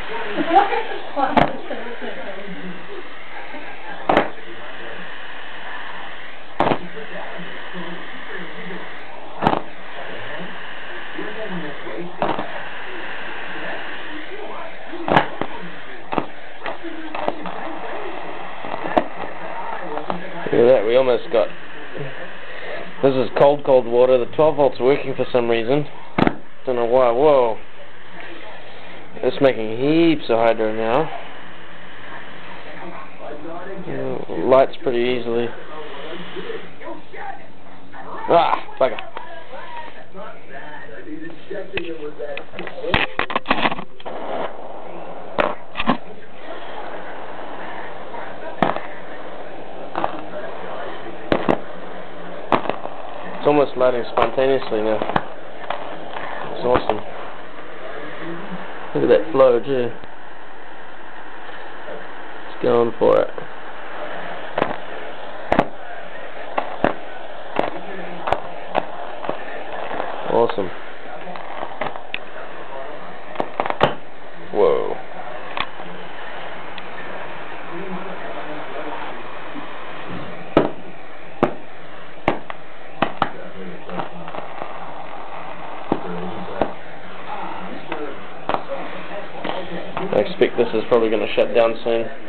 Look at that, we almost got... This is cold water. The 12 volts working for some reason. Don't know why. Whoa. It's making heaps of hydro now. Lights pretty easily. Ah, bugger. It's almost lighting spontaneously now. It's awesome. Look at that flow too. It's going for it. Awesome. Whoa. I expect this is probably going to shut down soon.